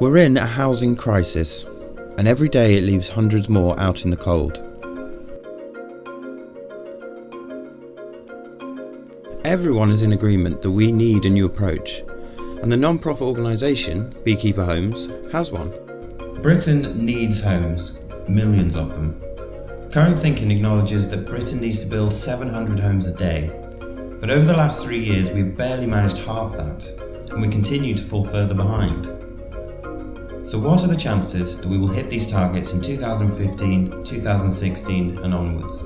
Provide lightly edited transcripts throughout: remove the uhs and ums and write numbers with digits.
We're in a housing crisis, and every day it leaves hundreds more out in the cold. Everyone is in agreement that we need a new approach, and the non-profit organisation, Beekeeper Homes, has one. Britain needs homes, millions of them. Current thinking acknowledges that Britain needs to build 700 homes a day, but over the last 3 years we've barely managed half that, and we continue to fall further behind. So what are the chances that we will hit these targets in 2015, 2016 and onwards?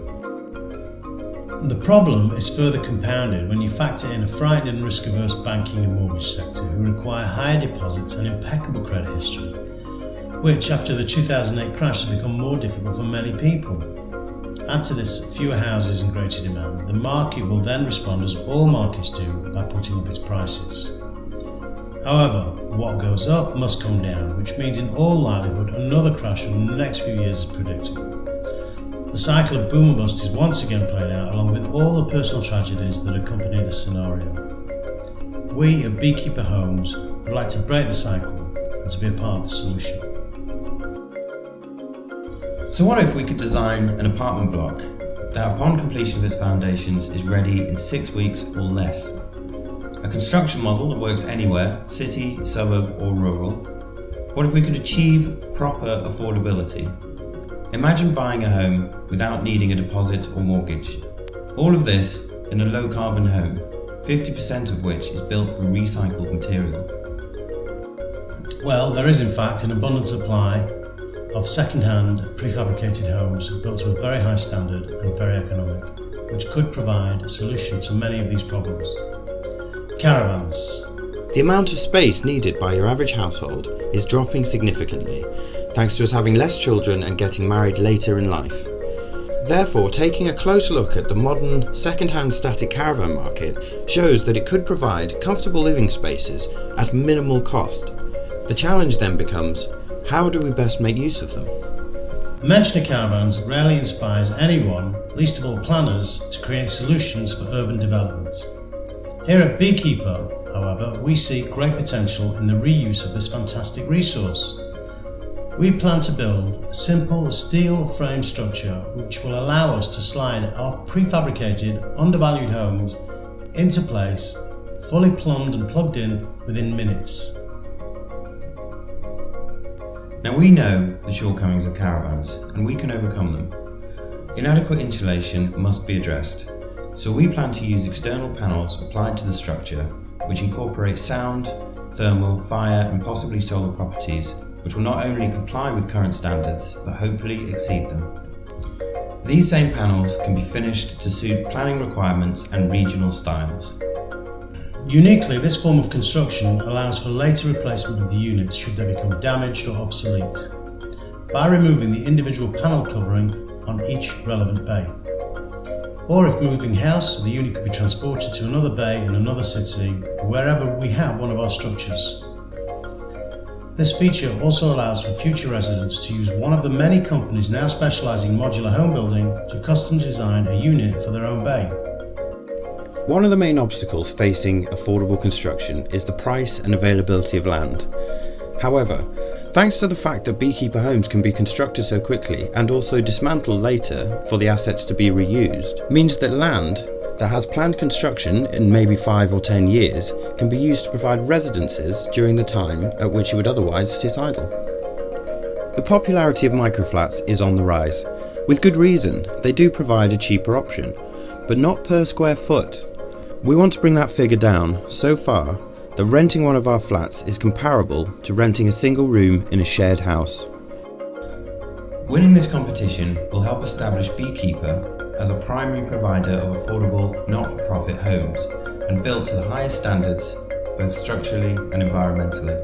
The problem is further compounded when you factor in a frightened and risk-averse banking and mortgage sector who require higher deposits and impeccable credit history, which after the 2008 crash has become more difficult for many people. Add to this fewer houses and greater demand, the market will then respond as all markets do by putting up its prices. However, what goes up must come down, which means in all likelihood another crash within the next few years is predictable. The cycle of boom and bust is once again played out along with all the personal tragedies that accompany this scenario. We at Beekeeper Homes would like to break the cycle and to be a part of the solution. So what if we could design an apartment block that upon completion of its foundations is ready in 6 weeks or less? A construction model that works anywhere, city, suburb or rural. What if we could achieve proper affordability? Imagine buying a home without needing a deposit or mortgage. All of this in a low carbon home, 50% of which is built from recycled material. Well, there is in fact an abundant supply of second-hand prefabricated homes built to a very high standard and very economic, which could provide a solution to many of these problems. Caravans. The amount of space needed by your average household is dropping significantly, thanks to us having less children and getting married later in life. Therefore, taking a close look at the modern second-hand static caravan market shows that it could provide comfortable living spaces at minimal cost. The challenge then becomes, how do we best make use of them? The mention of caravans rarely inspires anyone, least of all planners, to create solutions for urban development. Here at Beekeeper, however, we see great potential in the reuse of this fantastic resource. We plan to build a simple steel frame structure which will allow us to slide our prefabricated, undervalued homes into place, fully plumbed and plugged in within minutes. Now we know the shortcomings of caravans and we can overcome them. Inadequate insulation must be addressed, so we plan to use external panels applied to the structure which incorporate sound, thermal, fire and possibly solar properties which will not only comply with current standards but hopefully exceed them. These same panels can be finished to suit planning requirements and regional styles. Uniquely, this form of construction allows for later replacement of the units should they become damaged or obsolete, by removing the individual panel covering on each relevant bay. Or if moving house, the unit could be transported to another bay in another city, wherever we have one of our structures. This feature also allows for future residents to use one of the many companies now specialising in modular home building to custom design a unit for their own bay. One of the main obstacles facing affordable construction is the price and availability of land. However, thanks to the fact that Beekeeper Homes can be constructed so quickly and also dismantled later for the assets to be reused, means that land that has planned construction in maybe 5 or 10 years can be used to provide residences during the time at which it would otherwise sit idle. The popularity of microflats is on the rise. With good reason, they do provide a cheaper option, but not per square foot. We want to bring that figure down so far that renting one of our flats is comparable to renting a single room in a shared house. Winning this competition will help establish Beekeeper as a primary provider of affordable, not-for-profit homes and built to the highest standards, both structurally and environmentally.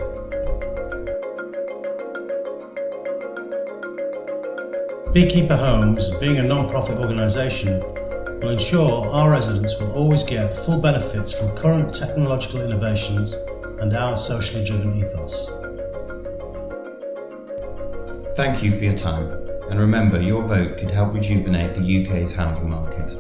Beekeeper Homes, being a non-profit organisation, will ensure our residents will always get the full benefits from current technological innovations and our socially driven ethos. Thank you for your time, and remember your vote could help rejuvenate the UK's housing market.